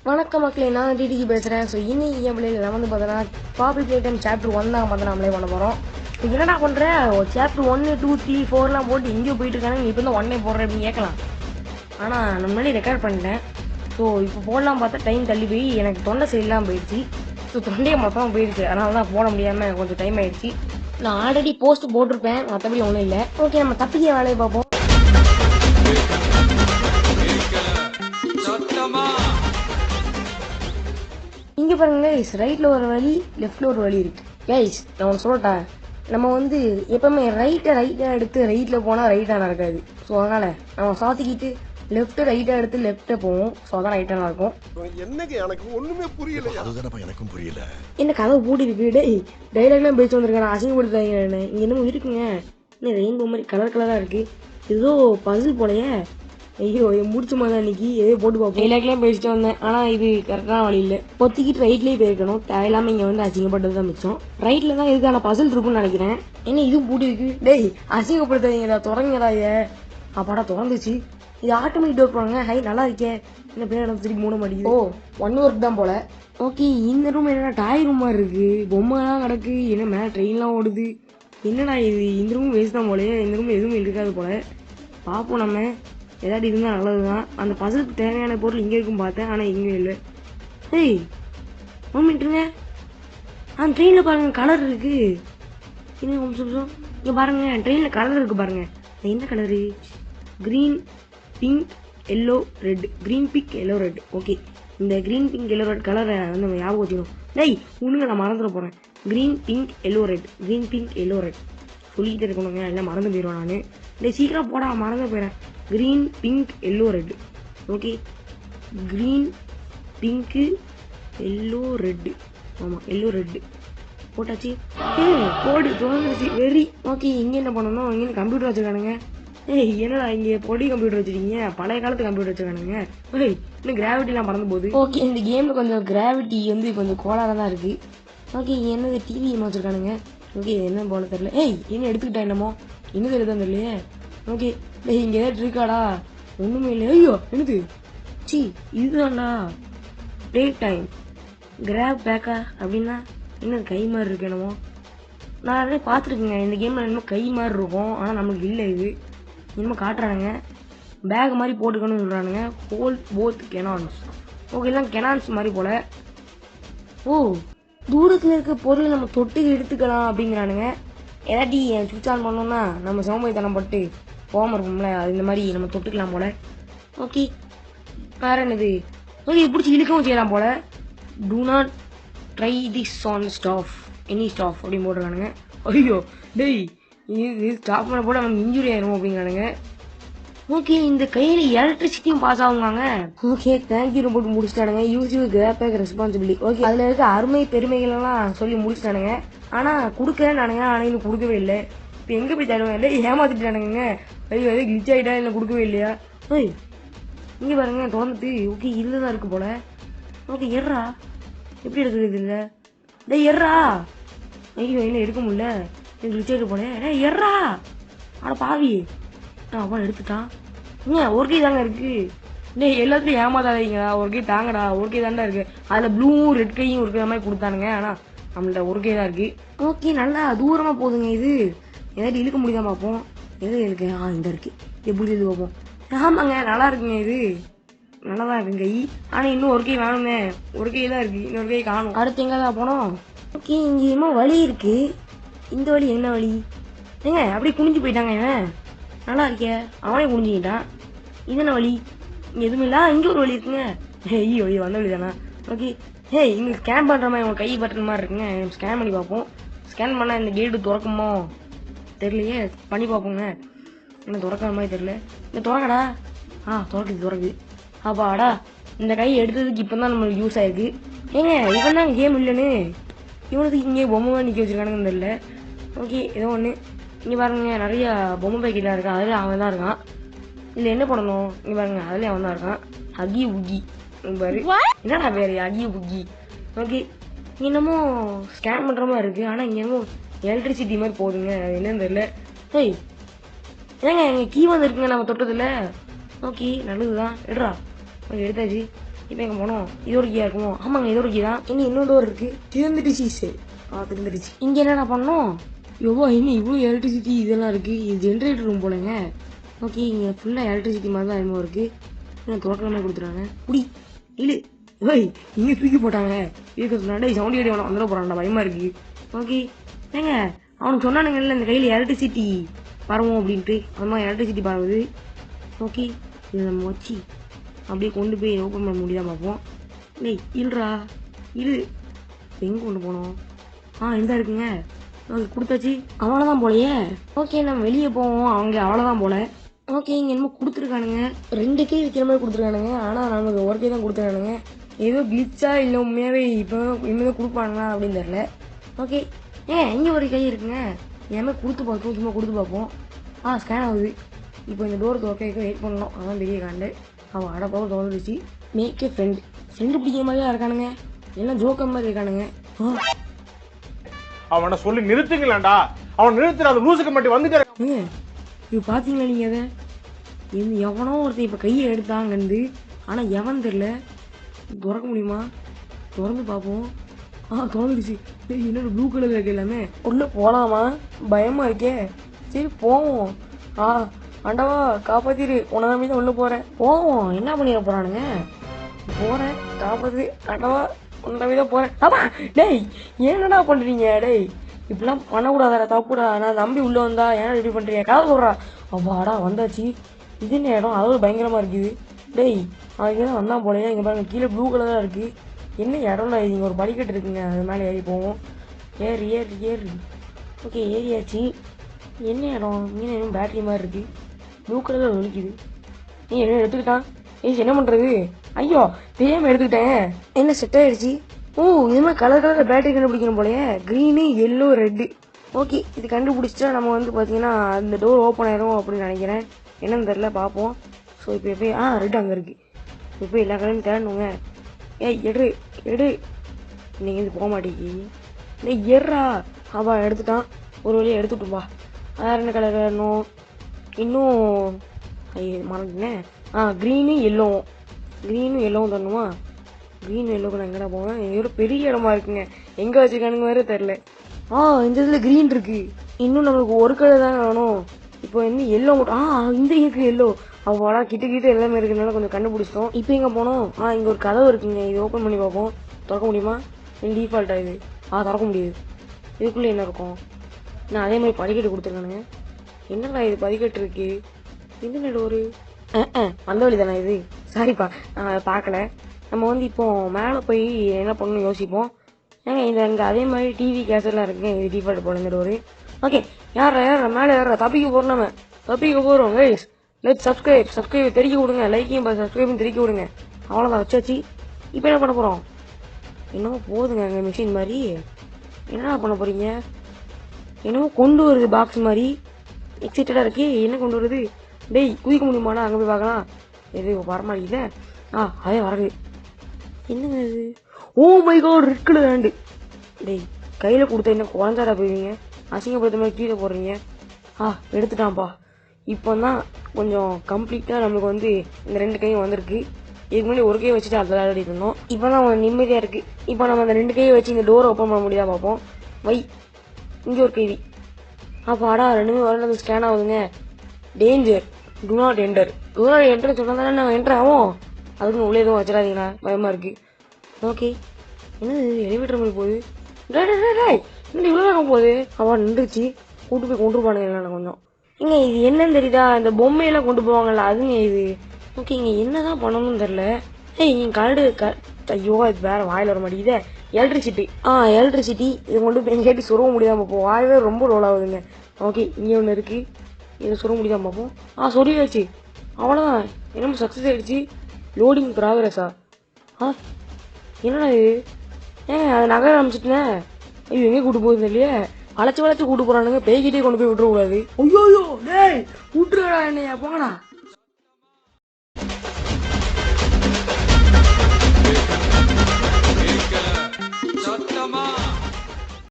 வணக்கம் மக்களே, நான் டிடிக்கு பேசுகிறேன். ஸோ இன்னைக்கு என் பிள்ளைகள் வந்து பார்த்தோன்னா காபி பிளே டைம் சாப்டர் 1 தான் பார்த்தா நம்மளே பண்ண போகிறோம். இப்போ என்னடா பண்ணுறேன், சாப்டர் 1, 2, 3, 4 போட்டு எங்கேயோ போயிட்டு இருக்காங்க, இப்போ தான் 1 போடுறேன் அப்படின்னு கேட்கலாம். ஆனால் நான் முன்னாடி ரெக்கார்ட் பண்ணிட்டேன். ஸோ இப்போ போடலாம் பார்த்தா டைம் தள்ளி போய் எனக்கு தொண்டை சரியில்லாமல் போயிடுச்சு. ஸோ தொண்டையை மொத்தமாக போயிடுச்சு, அதனால தான் போட முடியாமல் கொஞ்சம் டைம் ஆயிடுச்சு. நான் ஆல்ரெடி போஸ்ட் போட்டிருப்பேன், மற்றபடி ஒன்றும் இல்லை. ஓகே, நம்ம தப்பிக்க வேலையை பார்ப்போம். இங்கே பாருங்க கைஸ், ரைட்டில் ஒரு வழி, லெஃப்டில் ஒரு வழி இருக்குது கைஸ். நான் ஒன்று சொல்லட்டேன், நம்ம வந்து எப்பவுமே ரைட்டாக எடுத்து ரைட்டில் போனால் ரைட்டாக நடக்காது. ஸோ அதனால் நம்ம சாத்திக்கிட்டு ரைட்டாக எடுத்து லெஃப்ட்டை போவோம். ஸோ அதான் ரைட்டாக நடக்கும். எனக்கு ஒன்றுமே புரியல. அதுதானப்பா எனக்கும் புரியல. என்ன கதை பூட்டி இருக்கு டேய், டைலாக்லாம் பேச்சு வந்திருக்கேன், அசிங்கப்படுத்தாங்க. இங்கே என்னமோ இருக்குங்க, இன்னும் ரெயின்போ மாதிரி கலராக இருக்குது, ஏதோ பசில் போலையே. ஐயோ முடிச்சு மாதிரி இன்னைக்கு ஏதோ போட்டு பார்ப்போம். டைலாக்லாம் பேசிட்டு வந்தேன், ஆனால் இது கரெக்டான வழி இல்லை. பொத்திக்கிட்டு ரைட்லேயே போயிருக்கணும், தேவையில்லாமல் இங்கே வந்து அசிங்கப்பட்டது தான் மிச்சம். ரைட்டில் தான் இதுக்கான பசில் இருக்குன்னு நினைக்கிறேன். என்ன இதுவும் பூட்டி இருக்கு டேய், அசிங்கப்படுத்தாதீங்கடா, தொடங்கடா. அப்பாடா திறந்துச்சு. இது ஆட்டோமேட்டிக் டோர் போறாங்க. ஹை நல்லா இருக்கே, என்ன பேர் திருப்பி மூட மாட்டேங்குது. ஓ 1 ஒர்க் தான் போல. ஓகே, இந்த ரூம் என்னடா டாய் ரூம் மாதிரி இருக்கு, பொம்மைலாம் கிடக்கு, என்ன மேலே ட்ரெயின்லாம் ஓடுது. என்னடா இது, இந்த ரூம் வேஸ்ட் தான் போல, இந்த ரூம் எதுவும் இருக்காது போல. பார்ப்போம், நம்ம ஏதாட்டி இருந்தால் நல்லது தான். அந்த பசலுக்கு தேவையான பொருள் இங்கே இருக்கும் பார்த்தேன், ஆனால் இங்கே இல்லை. ஏய் 1 மினிட்டுங்க, அந்த ட்ரெயினில் பாருங்கள் கலர் இருக்குது. இன்னும் நிமிஷம் இங்கே பாருங்கள், ட்ரெயினில் கலர் இருக்குது பாருங்கள். என்ன colour? Green, pink, yellow, red. Green, pink, yellow, red. Okay, இந்த க்ரீன், பிங்க், எல்லோ, ரெட் கலரை வந்து நம்ம ஞாபகம் வச்சுக்கணும். டேய் ஒன்றுங்க, நான் மறந்துட போகிறேன். Green, pink, yellow, red. Green, pink, yellow, red சொல்லிக்கிட்டே இருக்கணுங்க, எல்லாம் மறந்து போயிடுவேன் நான். டேய் சீக்கிரம் போடா, மறந்து போயிடுறேன். Green, pink, yellow, red. Okay, green, pink, yellow, red. ஆமாம், எல்லோ, ரெட்டு போட்டாச்சு. போடு தோணுச்சு வெரி. ஓகே, இங்கே என்ன பண்ணணும், இங்கே கம்ப்யூட்டர் வச்சுருக்கானுங்க. ஏய் என்னடா இங்கே பொடி கம்ப்யூட்டர் வச்சுருக்கீங்க, பழைய காலத்து கம்ப்யூட்டர் வச்சுருக்கானுங்க. ஏய் இன்னும் கிராவிட்டிலாம் பறந்து போகுது. ஓகே, இந்த கேமில் கொஞ்சம் கிராவிட்டி வந்து கொஞ்சம் கோளாக தான் இருக்குது. ஓகே, என்னது டிவி என்ன வச்சுருக்கானுங்க. ஓகே, என்ன போல தெரியல. ஏய் என்ன எடுத்துக்கிட்டா என்னமோ, இன்னும் தெரியுதான் தெரியலையே. ஓகே, டேய் இங்கே ஏதாவது இருக்காடா, ஒன்றுமே இல்லை. ஐயோ என்னது, சி இதுதான்டா டே டைம் கிராப் பேக்கா அப்படின்னா என்ன கை மாதிரி இருக்கு என்னமோ. நான் நிறைய பார்த்துருக்கேங்க இந்த கேமில், என்னமோ கை மாதிரி இருக்கும், ஆனால் நம்மளுக்கு இல்லை. இது என்னமோ காட்டுறானுங்க, பேக் மாதிரி போட்டுக்கணும்னு சொல்கிறானுங்க. Hold both cannons. ஓகே, எல்லாம் கெனான்ஸ் மாதிரி போல். ஓ தூரத்தில் இருக்க பொருளை நம்ம தொட்டு எடுத்துக்கலாம் அப்படிங்கிறானுங்க. ஏதாட்டி சுவிட்ச் ஆன் பண்ணோம்னா நம்ம சோம்பேறித்தனம் பட்டு போகாமல் இருக்கும்ல, அது இந்த மாதிரி நம்ம தொட்டுக்கலாம் போல். ஓகே, வேறு என்னது. ஓகே, பிடிச்சி இழுக்கவும் செய்யலாம் போல். Do not try this on staff, any staff அப்படின்னு போட்டுருக்கானுங்க. ஐயோ டேய், இது ஸ்டாப் பண்ண போட நம்ம இன்ஜுரி ஆயிரும் அப்படிங்கிறானுங்க. ஓகே, இந்த கையில் எலக்ட்ரிசிட்டியும் பாஸ் ஆகுவாங்க. ஓகே, தேங்க்யூ போட்டு முடிச்சிட்டானுங்க. Use grab responsibility. ஓகே, அதில் இருக்க அருமை பெருமைகள் எல்லாம் சொல்லி முடிச்சிட்டானுங்க. ஆனால் கொடுக்குறேன்னானுங்க, ஆனால் இன்னும் கொடுக்கவே இல்லை. இப்போ எங்கே போய் தருவேன், இல்லை ஏமாத்திட்டானுங்க. ஐயோ எதோ கிளிச் ஆகிட்டா, இல்லை கொடுக்கவே இல்லையா. ஓய் இங்கே பாருங்க தொடர்ந்துட்டு. ஓகே, இதில் தான் இருக்குது போல். ஓகே, எர்றா எப்படி எடுக்கிறது இல்லை. டேய் எர்றா. ஐயோ இல்லை எடுக்க முடியல, கிளிச் ஆகிட்டு போனேன். டே எர்றா, அட பாவி. அவன் எடுத்துட்டான். ஒரு கை தாங்க இருக்கு. டேய் எல்லாத்துலையும் ஏமாத்தாதீங்கடா, ஒரு கை தாங்கடா, ஒரு கை தாண்டா இருக்கு. அதில் ப்ளூவும் ரெட் கையும் இருக்கிற மாதிரி கொடுத்தானுங்க, ஆனால் நம்மள்ட்ட ஒரு கை தான் இருக்கு. ஓகே, நல்லா தூரமாக போகுதுங்க இது. ஏதாட்டி இழுக்க முடியுதான் பார்ப்போம். எது இருக்கு, இந்த இருக்கு, எப்படி இது பார்ப்போம். ஆமாங்க நல்லா இருக்குங்க, இது நல்லா தான் இருக்குங்க கை. ஆனால் இன்னும் ஒரு கை வேணுமே, ஒரு கை தான் இருக்கு, இன்னொரு கை காணும். அடுத்து எங்கே தான் போனோம். ஓகே, இங்கே என்னமோ வழி இருக்கு. இந்த வழி என்ன வழி ஏங்க, அப்படியே குனிஞ்சு போயிட்டாங்க. நல்லா இருக்கே, அவனே குனிஞ்சிக்கிட்டான். இது என்ன வழி, இங்கே எதுவுமே இல்லை. இங்கே ஒரு வழி இருக்குங்க. ஐயோ ஐயோ வந்த வழி தானே. ஓகே, இங்கே ஸ்கேன் பண்ணுற மாதிரி உங்கள் கை பட்டன் மாதிரி இருக்குங்க. ஸ்கேன் பண்ணி பார்ப்போம். ஸ்கேன் பண்ணால் இந்த கேட்டு திறக்குமோ தெரியலையே, பண்ணி பார்ப்போங்க. என்ன திறக்கிற மாதிரி தெரியல. இந்த திறக்கடா. திறக்குது. அப்பாடா, இந்த கை எடுத்ததுக்கு இப்போ தான் நம்மளுக்கு யூஸ் ஆயிருக்கு. ஏங்க இவன் தான் கேம் இல்லைன்னு, இவனுக்கு இங்கே பொம்மை நிற்க வச்சுருக்கானுங்கன்னு தெரியல. ஓகே, ஏதோ ஒன்று. இங்கே பாருங்க, நிறையா பொம்மை பேக்கெட்டாக இருக்கான், அதில் அவன் தான் இருக்கான். இதில் என்ன பண்ணணும், இங்கே பாருங்க, அதுலேயும் அவன் தான் இருக்கான். ஹகி உகி பாரு, என்னடா பேர் ஹகி உகி. ஓகே, என்னமோ ஸ்கேன் பண்ணுற மாதிரி இருக்குது, ஆனால் இங்கே என்னமோ எலக்ட்ரிசிட்டி மாதிரி போகுதுங்க, அது என்னன்னு தெரியல. ஏங்க எங்கள் கீ வந்து இருக்குங்க நம்ம தொட்டதில்ல. ஓகே நல்லது தான், எடுறா. ஓகே எடுத்தாச்சு. இப்போ எங்கே போனோம்? இதோட கீயா இருக்குமோ? ஆமாங்க, இதோட கீ தான். இன்னும் இன்னொரு டோர் இருக்கு. திருந்துடுச்சு சார். திருந்துடுச்சு. இங்கே என்னடா பண்ணோம்? எவ்வளோ இன்னும் இவ்வளோ எலக்ட்ரிசிட்டி இதெல்லாம் இருக்கு. இது ஜென்ரேட்டர் ரூம் போலங்க. ஓகே, இங்கே ஃபுல்லாக எலக்ட்ரிசிட்டி மாதிரி தான் என்னமோ இருக்கு. இன்னும் துறக்கலாமே கொடுத்துருவாங்க. குடி இல்லை ஏய், இங்கே தூக்கி போட்டாங்க. இதுக்கு சொன்னாடே சவுண்ட் ஏடி அவனை வந்துட போகிறான்டா, பயமா இருக்கு. ஓகே ஏங்க, அவனுக்கு சொன்னானுங்கல்ல இந்த கையில் எலக்ட்ரிசிட்டி பரவும் அப்படின்ட்டு, அது மாதிரி எலக்ட்ரிசிட்டி பரவுது. ஓகே, இதை நம்ம வச்சு அப்படியே கொண்டு போய் ஓப்பன் பண்ண முடியாமல் பார்ப்போம். இல்லை இல்லைடா இது எங்கே கொண்டு போனோம்? இந்த இருக்குங்க. ஓகே கொடுத்தாச்சு. அவ்வளோதான் போலையே. ஓகே நம்ம வெளியே போவோம். அவங்க அவ்வளோதான் போல. ஓகே இங்கே என்னமோ கொடுத்துருக்கானுங்க. 2 கை விற்கிற மாதிரி கொடுத்துருக்கானுங்க. ஆனால் நமக்கு ஒரு கை தான் கொடுத்துருக்கானுங்க. ஏதோ கிளிச்சா இல்லை உண்மையாகவே இப்போ இனிமேல் கொடுப்பாங்களா அப்படின்னு தெரியல. ஓகே இங்கே ஒரு கை இருக்குங்க. எல்லாமே கொடுத்து பார்ப்போம், சும்மா கொடுத்து பார்ப்போம். ஸ்கேன் ஆகுது. இப்போ இந்த டோர் துறக்க வெயிட் பண்ணணும். அதான் பெரிய காண்டு. அவன் அடப்பாவும் தோணுச்சு. மேக்கே ஃப்ரெண்டு பிடிக்கிற மாதிரியா இருக்கானுங்க. எல்லாம் ஜோக்கர் மாதிரி இருக்கானுங்க. அவனை சொல்லி நிறுத்துங்களேன்டா. அவன் நிறுத்துற அந்த லூசுக்கு மட்டும் வந்துட்டு இப்போ பார்த்தீங்களா நீங்கள் அதை? எவனோ ஒருத்தன் இப்போ கையை எடுத்தாங்கன்னு. ஆனால் எவன் தெரில. திறக்க முடியுமா? திறந்து பார்ப்போம். திறந்துடுச்சு. என்னோட ப்ளூ கலரில் இருக்கு எல்லாமே. உள்ளே போகலாமா? பயமாக இருக்கே. சரி போவோம். ஆண்டவா காப்பாத்திரு, உன நம்பி தான் உள்ளே போகிறேன். போவோம். என்ன பண்ணிட போகிறானுங்க? போகிறேன், காப்பாத்து ஆண்டவா, உன்னை நம்பி தான் போகிறேன். டேய் என்னடா பண்ணுறீங்க? டேய் இப்படிலாம் பண்ணக்கூடாதா, தப்புடா. நான் நம்பி உள்ளே வந்தா ஏன்னா இப்படி பண்ணுறீங்க? கதை சொல்கிறா. அப்பாடா வந்தாச்சு. இது என்ன இடம்? அதாவது பயங்கரமாக இருக்குது. டேய் அதுக்கு தான் வந்தான் போலையா? இங்கே பாருங்க, கீழே ப்ளூ கலராக இருக்குது. என்ன இடம்ல இது? இங்கே ஒரு படிக்கட்டு இருக்குங்க, அது மேலே ஏறி போவோம். ஏறு. ஓகே ஏறியாச்சு. என்ன இடம்? இங்கே இன்னும் பேட்டரி மாதிரி இருக்குது. ப்ளூ கலரில் ஒழிக்குது. நீ என்ன எடுத்துக்கிட்டான்? என்ன பண்ணுறது? ஐயோ தெரியாமல் எடுத்துக்கிட்டேன். என்ன செட் ஆகிடுச்சு. இது மாதிரி கலர் பேட்டரி கண்டுபிடிக்கணும் போலையே. Green, yellow, red. ஓகே இது கண்டுபிடிச்சிட்டா நம்ம வந்து பார்த்தீங்கன்னா அந்த டோர் ஓப்பன் ஆயிரும் அப்படின்னு நினைக்கிறேன். என்னன்னு தெரில, பார்ப்போம். ஸோ இப்போ போய் ரெட் அங்கே இருக்குது. இப்போ போய் எல்லா கடையும் தேடணுங்க. எடு நீங்கள் இது போக மாட்டேங்கி. எர்றா எடுத்துட்டான். ஒரு வழியாக எடுத்துட்டுப்பா. வேறு என்ன கலர் வேணும்? இன்னும் மறந்துட்டேன். க்ரீனு எல்லோவும் தரணுமா? க்ரீன் எல்லோக்கு நான் எங்கடா போவேன்? ஒரு பெரிய இடமா இருக்குங்க. எங்கே வச்சுருக்கானுங்க வேறு தெரில. இந்த இதில் க்ரீன் இருக்குது. இன்னும் நம்மளுக்கு ஒரு கலர் தான் வேணும். இப்போ இன்னும் எல்லோ மட்டும். இந்த இருக்குது எல்லோ. அவ்வளோ கிட்ட எல்லாமே இருக்கிறதுனால கொஞ்சம் கண்டுபிடிச்சிட்டோம். இப்போ எங்கே போனோம்? இங்கே ஒரு கதவு இருக்குங்க. இது ஓப்பன் பண்ணி பார்ப்போம். திறக்க முடியுமா? டீஃபால்ட்டாக இது. திறக்க முடியுது. இதுக்குள்ளே என்ன இருக்கும்? நான் அதே மாதிரி படிக்கட்டு கொடுத்துருக்கானுங்க. என்னடா இது படிக்கட்டு இருக்கு? இந்த ஒரு அந்த வழி தானே இது? சாரிப்பா நான் பார்க்கல. நம்ம வந்து இப்போ மேலே போய் என்ன பண்ணணும்னு யோசிப்போம். இந்த இங்கே அதே மாதிரி டிவி கேசட்லாம் இருக்குங்க. இது டிஃபால்ட் போல இந்த ஒரு. ஓகே யாரா மேலே ஏற தப்பிக்க போகிறோம். நம்ம தப்பிக்க போகிறோம். கைஸ் லெட் சப்ஸ்கிரைப் தெரிவிக்க விடுங்க. லைக்கையும் சப்ஸ்கிரைபும் தெரிவிக்க விடுங்க. அவ்வளோதான் வச்சாச்சு. இப்போ என்ன பண்ண போகிறோம்? என்னமோ போகுதுங்க அங்கே மிஷின் மாதிரி. என்னடா பண்ண போகிறீங்க? என்னமோ கொண்டு வருது பாக்ஸ் மாதிரி. எக்ஸைட்டடாக இருக்கு. என்ன கொண்டு வருது? டேய் குதிக்க முடியுமாடா? அங்கே போய் பார்க்கலாம். எது வரமாட்டேங்குது. அதே வரது. என்னங்க இது? My god, red colour hand. டேய் கையில் கொடுத்தா என்ன குழந்தாடா போயிருவீங்க? அசிங்கப்படுத்த மாதிரி கீழே போடுறீங்க. எடுத்துட்டான்ப்பா. இப்போ தான் கொஞ்சம் கம்ப்ளீட்டாக நம்மளுக்கு வந்து இந்த 2 கையும் வந்திருக்கு. இதுக்கு முன்னாடி ஒரு கையை வச்சுட்டு அதில் விளையாடிட்டு இருந்தோம். இப்போ தான் கொஞ்சம் நிம்மதியாக இருக்குது. இப்போ நம்ம அந்த 2 கையை வச்சு இந்த டோரை ஓப்பன் பண்ண முடியாத பார்ப்போம். இங்கே ஒரு கைதி. ரெண்டுமே வரல. ஸ்கேன் ஆகுதுங்க. டேஞ்சர், டு நாட் என்டர் சொன்னால் தானே நாங்கள் என்டர் ஆகும். அதுக்கு உள்ளே எதுவும் வச்சிடாதீங்களா? பயமாக இருக்குது. ஓகே என்னது எலிவேட்டர் மாதிரி போகுது? இன்னும் இவ்வளோ நேரம் போகுது. நின்றுச்சு. கூட்டு போய் கொண்டு போவானுங்க இல்லை கொஞ்சம். இது என்னன்னு தெரியுதா? இந்த பொம்மையெல்லாம் கொண்டு போவாங்கல்ல, அதுங்க இது. ஓகே இங்கே என்ன தான் பண்ணணும்னு தெரில. ஐயோ இது வேற வாயில் வர மாட்டேங்குதே. எலக்ட்ரிசிட்டி இதை கொண்டு போய் எங்கேயாட்டி சுரவ முடியாமல் பார்ப்போம். வாயவே ரொம்ப ரோல் ஆகுதுங்க. ஓகே இங்கே ஒன்று இருக்குது. இதை சுரவ முடியாமல் பார்ப்போம். சொல்லியாச்சு. அவ்வளோதான். என்னமோ சக்ஸஸ் ஆகிடுச்சு. லோடிங் ப்ராக்ரஸா? என்னடா இது? அதை நகர ஆரம்பிச்சிட்டேன். ஐயோ எங்கே கூட்டு போகுது இல்லையே. வளைச்சு கூட்டு போகிறானுங்க. பேய்கிட்டே கொண்டு போய் விட்டுறக்கூடாது. ஐயோ டேய் விட்டுருடா என்னையா, போங்கடா.